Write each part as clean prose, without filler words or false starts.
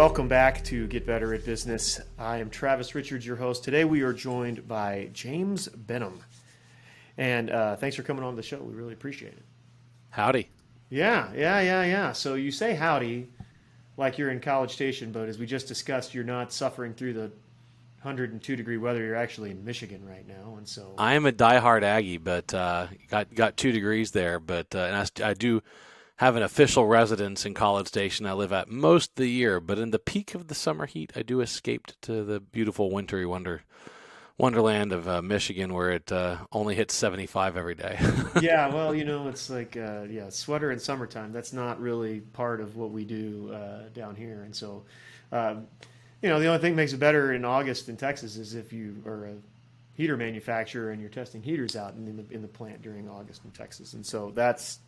welcome back to Get Better at Business. I am Travis Richards, your host. Today we are joined by James Benham. And thanks for coming on the show. We really appreciate it. Howdy. Yeah. So you say howdy like you're in College Station, but as we just discussed, you're not suffering through the 102-degree weather. You're actually in Michigan right now. And so I am a diehard Aggie, but got 2 degrees there. But and I do have an official residence in College Station I live at most of the year, but in the peak of the summer heat, I do escape to the beautiful wintry wonderland of Michigan, where it only hits 75 every day. yeah, well, it's like sweater in summertime. That's not really part of what we do down here. And so, the only thing that makes it better in August in Texas is if you are a heater manufacturer and you're testing heaters out in the plant during August in Texas. And so that's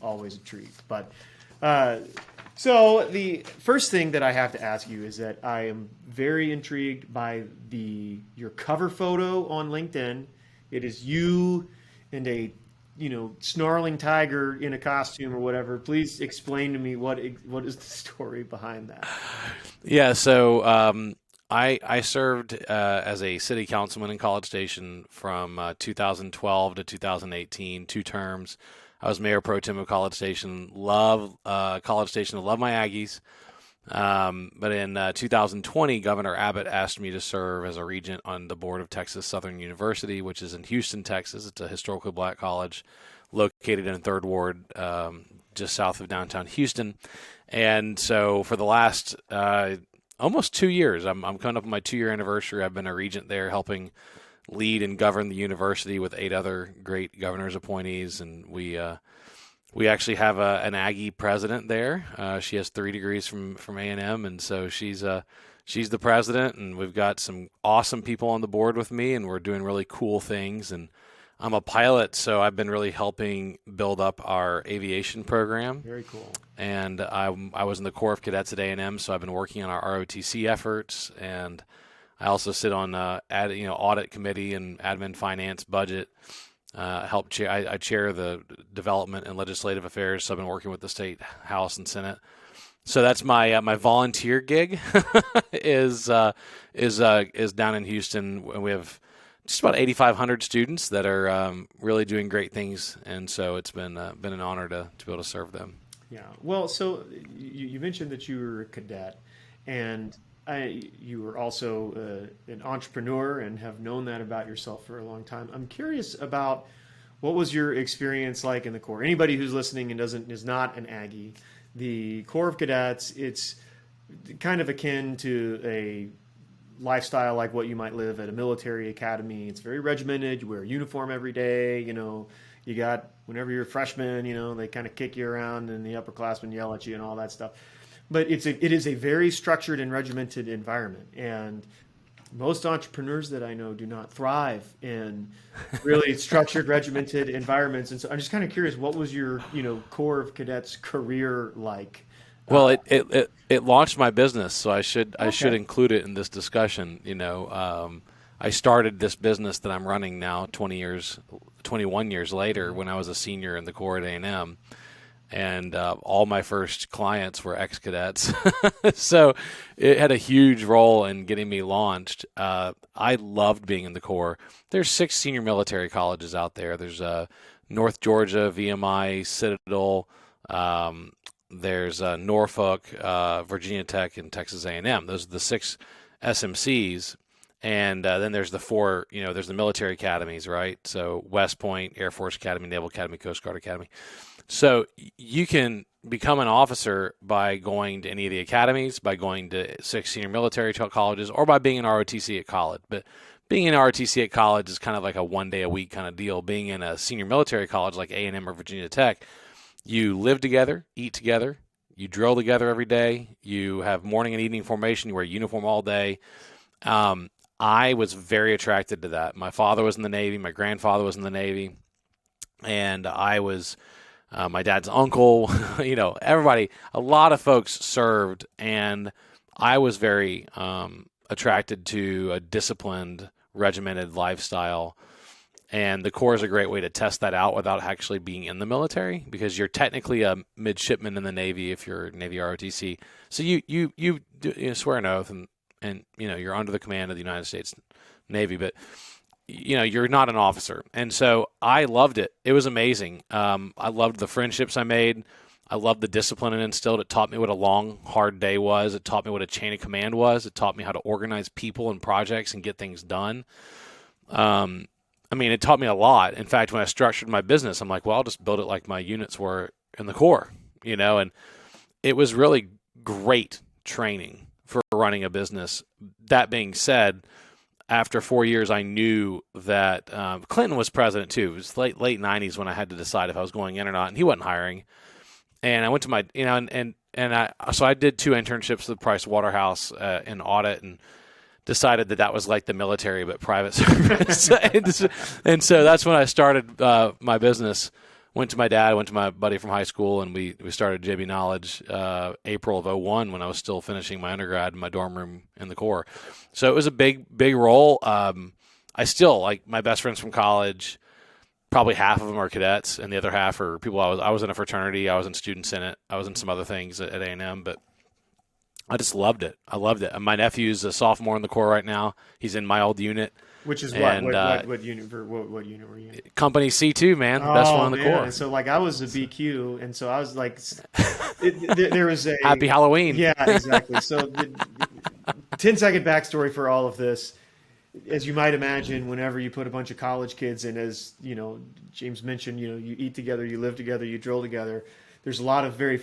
always a treat. But so the first thing that I have to ask you is that I am very intrigued by your cover photo on LinkedIn. It is you and a snarling tiger in a costume or whatever. Please explain to me what is the story behind that. Yeah, so I served as a city councilman in College Station from 2012 to 2018, 2 terms. I was mayor pro tem of College Station. Love College Station. I love my Aggies. But in 2020, Governor Abbott asked me to serve as a regent on the board of Texas Southern University, which is in Houston, Texas. It's a historically black college located in 3rd Ward, just south of downtown Houston. And so for the last almost 2 years, I'm coming up on my 2-year anniversary. I've been a regent there, helping lead and govern the university with 8 other great governor's appointees, and we actually have an Aggie president there. She has 3 degrees from A&M, and so she's the president, and we've got some awesome people on the board with me, and we're doing really cool things. And I'm a pilot, so I've been really helping build up our aviation program. Very cool. And I was in the Corps of Cadets at A&M, so I've been working on our ROTC efforts, and I also sit on audit committee and admin, finance, budget. I chair the development and legislative affairs. So I've been working with the state house and senate. So that's my volunteer gig is down in Houston, and we have just about 8,500 students that are really doing great things. And so it's been an honor to be able to serve them. Yeah. Well, so you mentioned that you were a cadet, and you were also an entrepreneur and have known that about yourself for a long time. I'm curious about what was your experience like in the Corps? Anybody who's listening and is not an Aggie, the Corps of Cadets, it's kind of akin to a lifestyle like what you might live at a military academy. It's very regimented. You wear a uniform every day. You got, whenever you're a freshman, they kind of kick you around and the upperclassmen yell at you and all that stuff. But it is a very structured and regimented environment, and most entrepreneurs that I know do not thrive in really structured, regimented environments. And so I'm just kind of curious, what was your Corps of Cadets career like? Well, it launched my business, so I should include it in this discussion. I started this business that I'm running now 21 years later when I was a senior in the Corps at A&M. And all my first clients were ex-cadets. So it had a huge role in getting me launched. I loved being in the Corps. There's 6 senior military colleges out there. There's North Georgia, VMI, Citadel. There's Norfolk, Virginia Tech, and Texas A&M. Those are the 6 SMCs. And then there's the 4, there's the military academies, right? So West Point, Air Force Academy, Naval Academy, Coast Guard Academy. So you can become an officer by going to any of the academies, by going to 6 senior military colleges, or by being an ROTC at college. But being an ROTC at college is kind of like a one-day-a-week kind of deal. Being in a senior military college like A&M or Virginia Tech, you live together, eat together, you drill together every day, you have morning and evening formation, you wear a uniform all day. I was very attracted to that. My father was in the Navy, my grandfather was in the Navy, and I was my dad's uncle, everybody, a lot of folks served, and I was very attracted to a disciplined, regimented lifestyle. And the Corps is a great way to test that out without actually being in the military, because you're technically a midshipman in the Navy if you're Navy ROTC. So you swear an oath, and you're under the command of the United States Navy, but you're not an officer. And so I loved it. It was amazing. I loved the friendships I made. I loved the discipline it instilled. It taught me what a long, hard day was. It taught me what a chain of command was. It taught me how to organize people and projects and get things done. It taught me a lot. In fact, when I structured my business, I'm like, well, I'll just build it like my units were in the Corps, and it was really great training for running a business. That being said, after 4 years, I knew that Clinton was president too. It was late 90s when I had to decide if I was going in or not, and he wasn't hiring. And I went to my, so I did 2 internships with Price Waterhouse in audit, and decided that was like the military but private service. and so that's when I started my business. Went to my dad, went to my buddy from high school, and we started JB Knowledge April of 2001 when I was still finishing my undergrad in my dorm room in the Corps. So it was a big role. I still, like, my best friends from college, probably half of them are cadets, and the other half are people I was in a fraternity, I was in student senate, I was in some other things at A&M, but I just loved it. I loved it. And my nephew's a sophomore in the Corps right now. He's in my old unit. What unit? What unit were you in? Company C2, man. Best one in the Corps. And so, like, I was a BQ, and so I was like, there was a Happy Halloween. Yeah, exactly. So, 10-second backstory for all of this. As you might imagine, whenever you put a bunch of college kids in, as James mentioned, you eat together, you live together, you drill together. There's a lot of very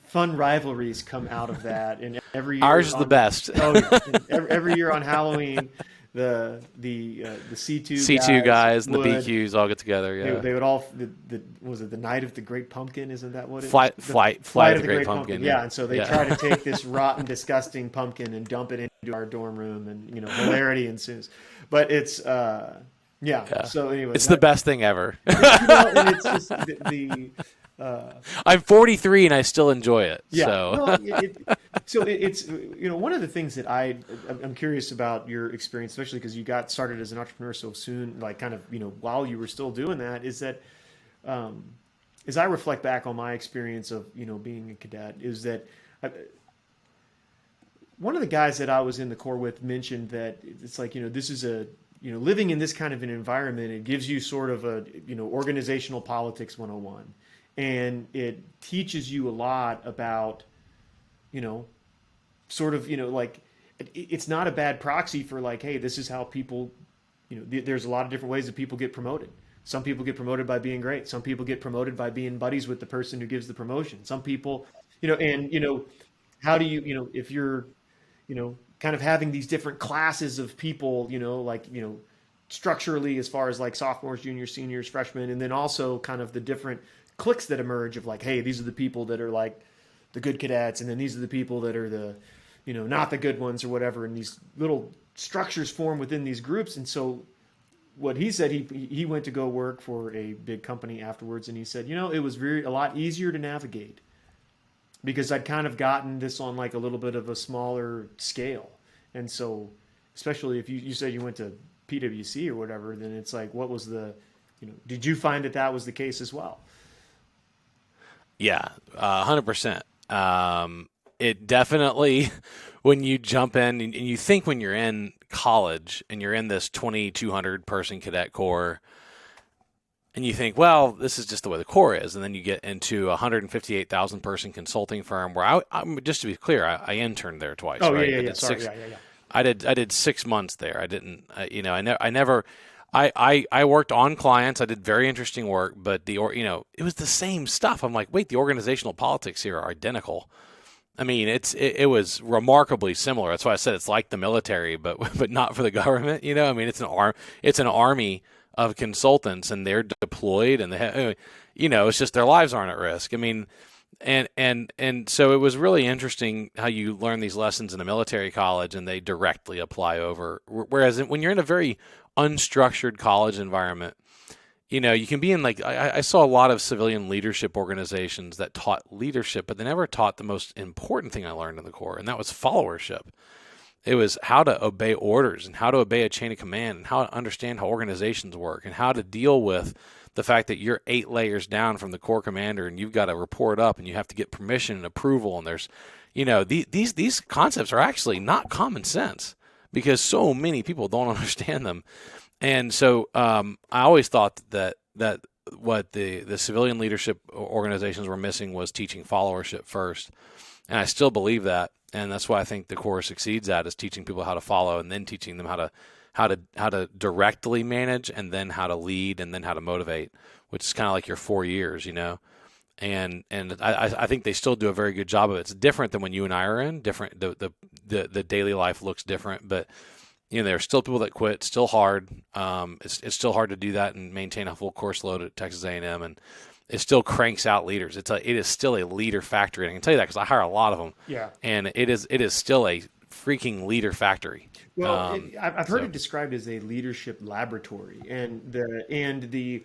fun rivalries come out of that, and every year ours is the best. Every year on Halloween, the C2 guys and the BQs all get together. Yeah, they would all. Was it the night of the Great Pumpkin? Isn't that what it? Flight of the Great Pumpkin. Yeah, and so they try to take this rotten, disgusting pumpkin and dump it into our dorm room, and hilarity ensues. But it's So anyway, it's the best thing ever. And it's just I'm 43 and I still enjoy it. Yeah. So. It's one of the things that I'm curious about your experience, especially because you got started as an entrepreneur so soon, like kind of while you were still doing that, is that as I reflect back on my experience of being a cadet, is that one of the guys that I was in the Corps with mentioned that it's like this is a living in this kind of an environment, it gives you sort of a organizational politics 101. And it teaches you a lot about, like, it's not a bad proxy for like, hey, this is how people, there's a lot of different ways that people get promoted. Some people get promoted by being great. Some people get promoted by being buddies with the person who gives the promotion. Some people, how do you, if you're, kind of having these different classes of people, structurally as far as like sophomores, juniors, seniors, freshmen, and then also kind of the different cliques that emerge of like, hey, these are the people that are like the good cadets, and then these are the people that are the, not the good ones or whatever. And these little structures form within these groups. And so what he said, he went to go work for a big company afterwards, and he said, it was a lot easier to navigate because I'd kind of gotten this on like a little bit of a smaller scale. And so, especially if you said you went to PwC or whatever, then it's like, what was the, did you find that was the case as well? Yeah, 100%. It definitely, when you jump in and you think when you're in college and you're in this 2,200 person cadet corps, and you think, well, this is just the way the Corps is, and then you get into a 158,000 person consulting firm where I'm just to be clear, I interned there twice. Oh, right? yeah. Sorry. I did 6 months there. I didn't, I worked on clients. I did very interesting work, but it was the same stuff. I'm like, wait, the organizational politics here are identical. I mean, it was remarkably similar. That's why I said it's like the military, but not for the government. It's an army of consultants, and they're deployed, and it's just their lives aren't at risk. I mean, and so it was really interesting how you learn these lessons in a military college, and they directly apply over. Whereas when you're in a very unstructured college environment, you can be in like, I saw a lot of civilian leadership organizations that taught leadership, but they never taught the most important thing I learned in the Corps, and that was followership. It was how to obey orders and how to obey a chain of command and how to understand how organizations work and how to deal with the fact that you're 8 layers down from the corps commander and you've got to report up and you have to get permission and approval. And there's, these concepts are actually not common sense because so many people don't understand them. And so I always thought that what the civilian leadership organizations were missing was teaching followership first. And I still believe that. And that's why I think the Corps succeeds at is teaching people how to follow and then teaching them how to directly manage and then how to lead and then how to motivate, which is kind of like your 4 years, And I think they still do a very good job of it. It's different than when you and I are in. Different the daily life looks different, but there are still people that quit. It's still hard. It's still hard to do that and maintain a full course load at Texas A&M, and it still cranks out leaders. It is still a leader factory, and I can tell you that because I hire a lot of them. Yeah, and it is still a freaking leader factory. Well, I've heard it described as a leadership laboratory, and the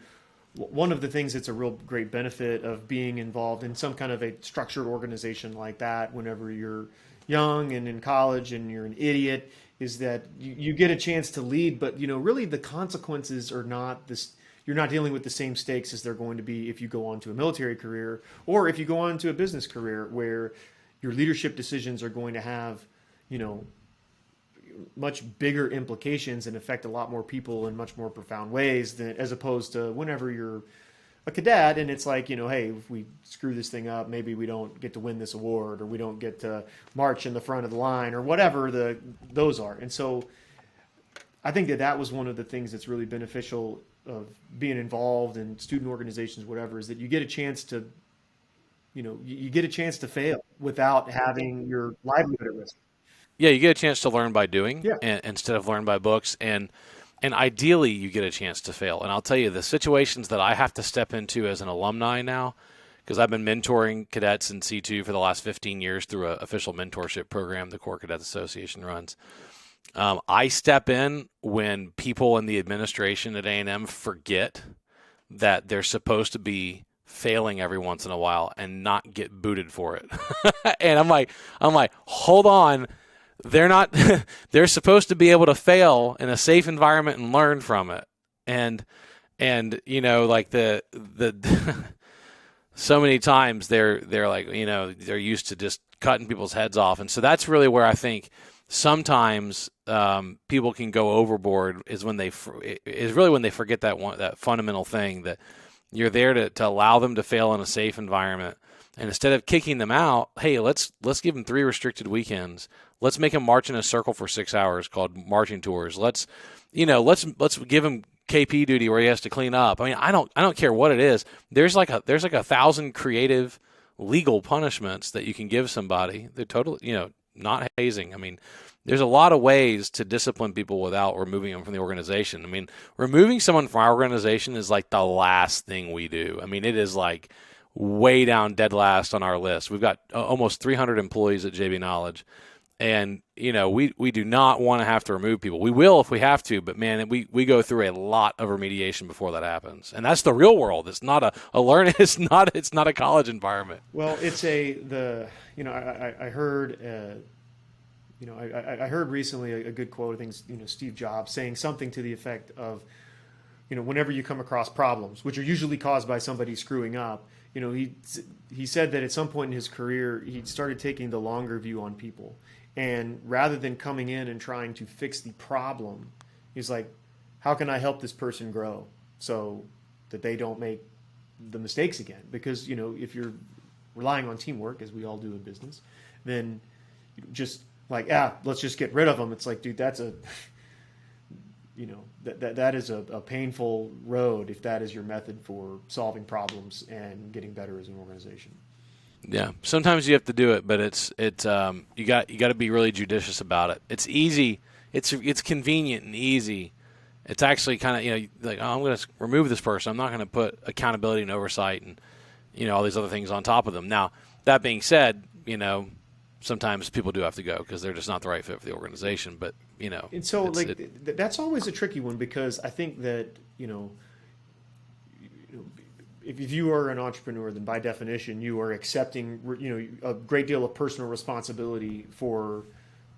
one of the things that's a real great benefit of being involved in some kind of a structured organization like that, whenever you're young and in college and you're an idiot, is that you get a chance to lead, but really the consequences are not this. You're not dealing with the same stakes as they're going to be if you go on to a military career or if you go on to a business career, where your leadership decisions are going to have, much bigger implications and affect a lot more people in much more profound ways than as opposed to whenever you're a cadet and it's like, hey, if we screw this thing up, maybe we don't get to win this award or we don't get to march in the front of the line or whatever those are. And so I think that was one of the things that's really beneficial of being involved in student organizations, whatever, is that you get a chance to, you get a chance to fail without having your livelihood at risk. Yeah, you get a chance to learn by doing instead of learn by books. And ideally, you get a chance to fail. And I'll tell you, the situations that I have to step into as an alumni now, because I've been mentoring cadets in C2 for the last 15 years through an official mentorship program the Corps Cadets Association runs. I step in when people in the administration at A&M forget that they're supposed to be failing every once in a while and not get booted for it. And I'm like, hold on. They're not, they're supposed to be able to fail in a safe environment and learn from it. And like the so many times they're like, they're used to just cutting people's heads off. And so that's really where I think sometimes people can go overboard is when they forget that fundamental thing that you're there to allow them to fail in a safe environment. And instead of kicking them out, hey, let's give them 3 restricted weekends. Let's make them march in a circle for 6 hours called marching tours. Let's give him KP duty where he has to clean up. I mean, I don't care what it is. There's like 1,000 creative legal punishments that you can give somebody. They're totally, not hazing. I mean, there's a lot of ways to discipline people without removing them from the organization. I mean, removing someone from our organization is like the last thing we do. I mean, it is like way down dead last on our list. We've got almost 300 employees at JB Knowledge. And, we do not want to have to remove people. We will if we have to, but man, we go through a lot of remediation before that happens. And that's the real world. It's not it's not a college environment. Well, it's I heard, I heard recently a good quote, I think, Steve Jobs saying something to the effect of, whenever you come across problems, which are usually caused by somebody screwing up, he said that at some point in his career, he started taking the longer view on people. And rather than coming in and trying to fix the problem, he's like, how can I help this person grow so that they don't make the mistakes again? Because, if you're relying on teamwork, as we all do in business, then just like, let's just get rid of them. It's like, dude, that's that is a painful road if that is your method for solving problems and getting better as an organization. Yeah, sometimes you have to do it, but it's you got to be really judicious about it. It's easy, it's convenient and easy. It's actually kind of like, I'm going to remove this person. I'm not going to put accountability and oversight and all these other things on top of them. Now that being said, sometimes people do have to go because they're just not the right fit for the organization. But and so that's always a tricky one, because I think that if you are an entrepreneur, then by definition you are accepting a great deal of personal responsibility for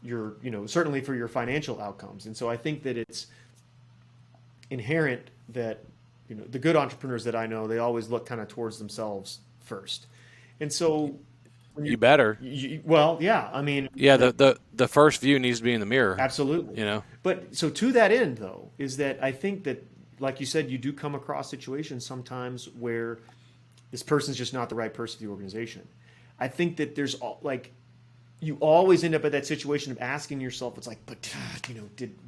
your, certainly for your financial outcomes. And so I think that it's inherent that, the good entrepreneurs that I know, they always look kind of towards themselves first. And so when You better. well, yeah, I mean, Yeah, the first view needs to be in the mirror. absolutely. But so to that end, though, is that I think that, like you said, you do come across situations sometimes where this person's just not the right person for the organization. I think that there's you always end up at that situation of asking yourself, it's like, but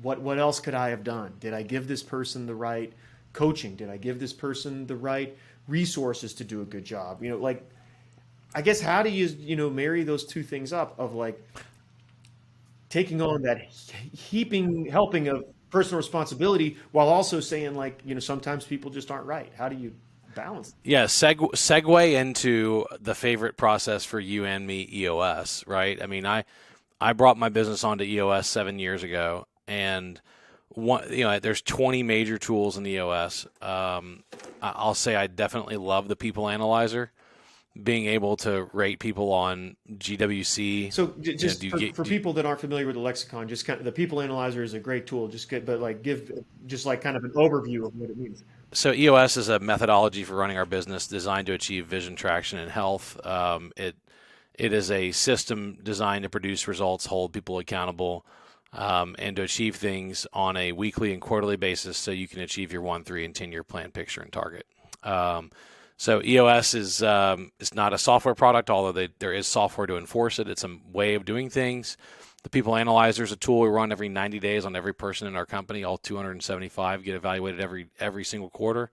what else could I have done? Did I give this person the right coaching? Did I give this person the right resources to do a good job? I guess, how do you marry those two things up of taking on that helping of personal responsibility while also saying sometimes people just aren't right. How do you balance? Yeah, segue into the favorite process for you and me, EOS, right? I mean, I brought my business onto EOS 7 years ago, and there's 20 major tools in EOS. I'll say I definitely love the People Analyzer, being able to rate people on GWC. So just for people that aren't familiar with the lexicon, just kind of, the People Analyzer is a great tool. Give kind of an overview of what it means. So EOS is a methodology for running our business designed to achieve vision, traction, and health. It is a system designed to produce results, hold people accountable, and to achieve things on a weekly and quarterly basis so you can achieve your 1, 3, and 10-year plan, picture, and target. So EOS is not a software product, although there is software to enforce it. It's a way of doing things. The People Analyzer is a tool we run every 90 days on every person in our company. All 275 get evaluated every single quarter.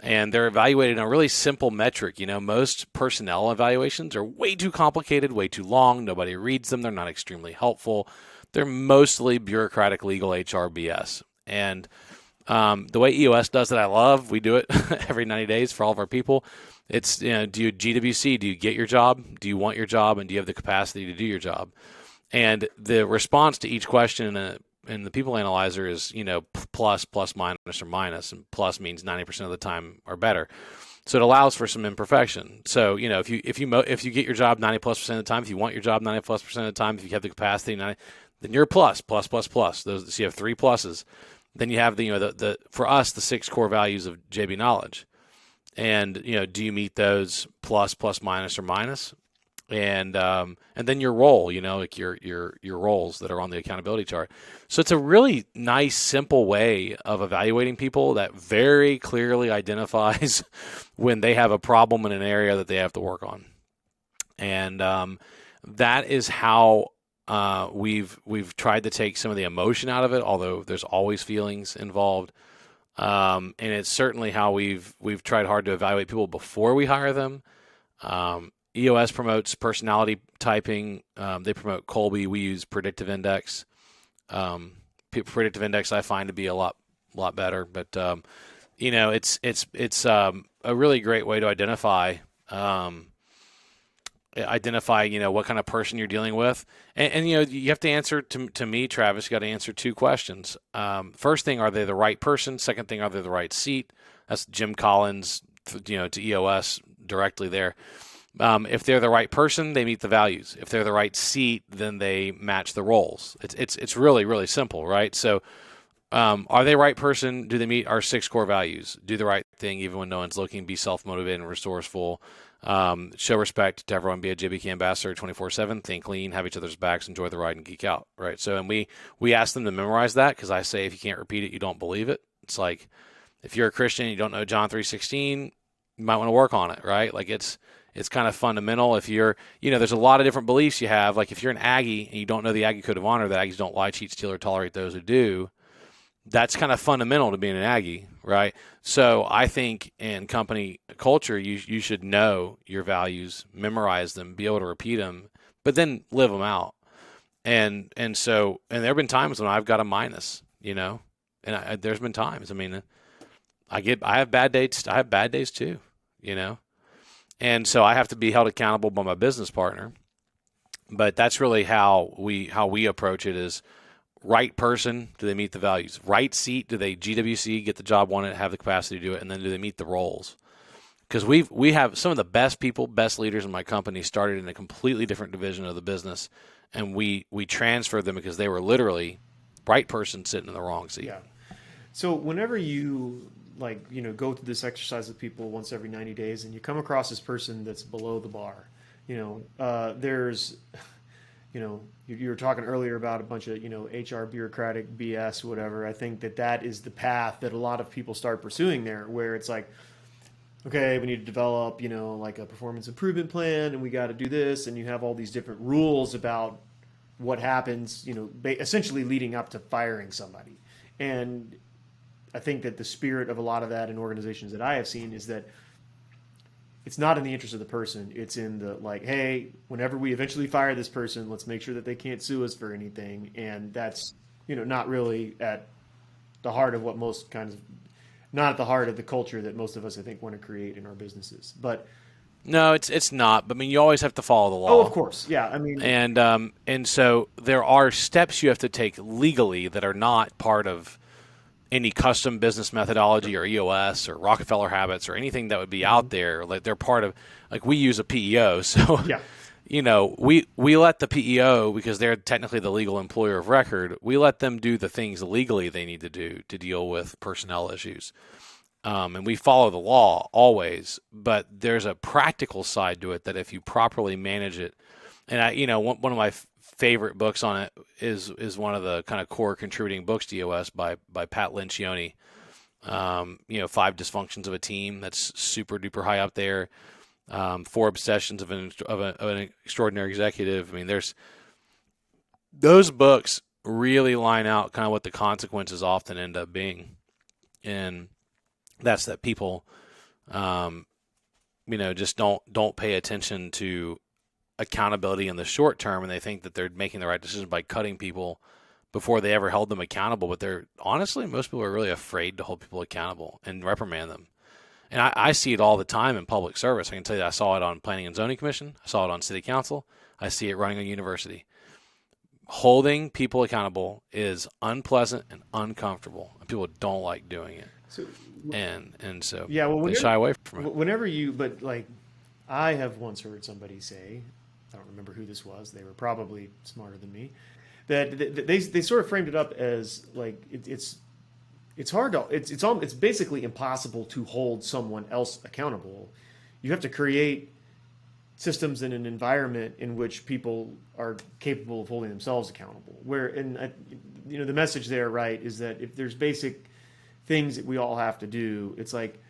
And they're evaluated on a really simple metric. Most personnel evaluations are way too complicated, way too long. Nobody reads them. They're not extremely helpful. They're mostly bureaucratic, legal HR BS. And the way EOS does it, I love. We do it every 90 days for all of our people. It's, do you GWC? Do you get your job? Do you want your job? And do you have the capacity to do your job? And the response to each question in the People Analyzer is, plus, minus, or minus. And plus means 90% of the time or better. So it allows for some imperfection. So, if you get your job 90+% of the time, if you want your job 90+% of the time, if you have the capacity, then you're a plus. So you have 3 pluses. Then you have the for us, the 6 core values of JB Knowledge. And, do you meet those plus, minus, or minus? And then your role, like your roles that are on the accountability chart. So it's a really nice, simple way of evaluating people that very clearly identifies when they have a problem in an area that they have to work on. And that is how we've tried to take some of the emotion out of it, although there's always feelings involved. And it's certainly how we've tried hard to evaluate people before we hire them. EOS promotes personality typing. They promote Colby. We use predictive index. Predictive index I find to be a lot better. But it's a really great way to identify what kind of person you're dealing with. And you have to answer to me, Travis. You got to answer 2 questions. First thing, are they the right person? Second thing, are they the right seat? That's Jim Collins, to EOS directly there. If they're the right person, they meet the values. If they're the right seat, then they match the roles. It's really, really simple, right? So, are they the right person? Do they meet our 6 core values? Do the right thing even when no one's looking. Be self-motivated and resourceful. Show respect to everyone. Be a JBK ambassador 24/7. Think lean. Have each other's backs. Enjoy the ride and geek out. Right. So, and we ask them to memorize that, because I say if you can't repeat it, you don't believe it. It's like if you're a Christian and you don't know John 3:16, you might want to work on it. Right. Like it's kind of fundamental. If you're, there's a lot of different beliefs you have. Like if you're an Aggie and you don't know the Aggie Code of Honor, that Aggies don't lie, cheat, steal, or tolerate those who do. That's kind of fundamental to being an Aggie, right? So I think in company culture, you should know your values, memorize them, be able to repeat them, but then live them out. And there have been times when I've got a minus, and there's been times. I mean, I have bad days. I have bad days too, And so I have to be held accountable by my business partner. But that's really how we approach it is right person, do they meet the values? Right seat, do they GWC, get the job wanted, have the capacity to do it, and then do they meet the roles? Because we have some of the best people, best leaders in my company started in a completely different division of the business and we transferred them because they were literally right person sitting in the wrong seat. Yeah. So whenever you go through this exercise with people once every 90 days and you come across this person that's below the bar, there's, you were talking earlier about a bunch of, HR bureaucratic BS, whatever. I think that is the path that a lot of people start pursuing there, where it's like, okay, we need to develop, like a performance improvement plan, and we got to do this, and you have all these different rules about what happens, essentially leading up to firing somebody. And I think that the spirit of a lot of that in organizations that I have seen is that it's not in the interest of the person. It's in the hey, whenever we eventually fire this person, let's make sure that they can't sue us for anything. And that's, not really at the heart of what most kinds of, not at the heart of the culture that most of us, I think, want to create in our businesses. But no, it's not. But I mean, you always have to follow the law. Oh, of course, yeah. I mean, and so there are steps you have to take legally that are not part of any custom business methodology or EOS or Rockefeller habits or anything that would be out there. Like they're part of, like we use a PEO, so yeah. We let the PEO, because they're technically the legal employer of record, we let them do the things legally they need to do to deal with personnel issues. And we follow the law always, but there's a practical side to it that if you properly manage it, and one of my favorite books on it is one of the kind of core contributing books to EOS by Pat Lencioni. 5 Dysfunctions of a Team. That's super duper high up there. 4 Obsessions of an Extraordinary Executive. I mean, those books really line out kind of what the consequences often end up being, and that's that people, just don't pay attention to accountability in the short term, and they think that they're making the right decision by cutting people before they ever held them accountable. But most people are really afraid to hold people accountable and reprimand them. And I see it all the time in public service. I can tell you that I saw it on Planning and Zoning Commission. I saw it on City Council. I see it running a university. Holding people accountable is unpleasant and uncomfortable, and people don't like doing it. So, so yeah, well, they shy away from it. I have once heard somebody say, I don't remember who this was, they were probably smarter than me, that they sort of framed it up as like it's hard to it's basically impossible to hold someone else accountable. You have to create systems in an environment in which people are capable of holding themselves accountable. The message there, right, is that if there's basic things that we all have to do, it's like,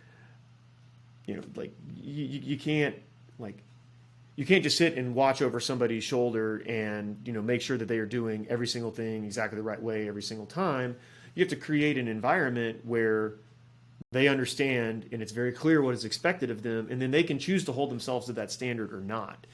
you can't just sit and watch over somebody's shoulder and make sure that they are doing every single thing exactly the right way every single time. You have to create an environment where they understand and it's very clear what is expected of them, and then they can choose to hold themselves to that standard or not.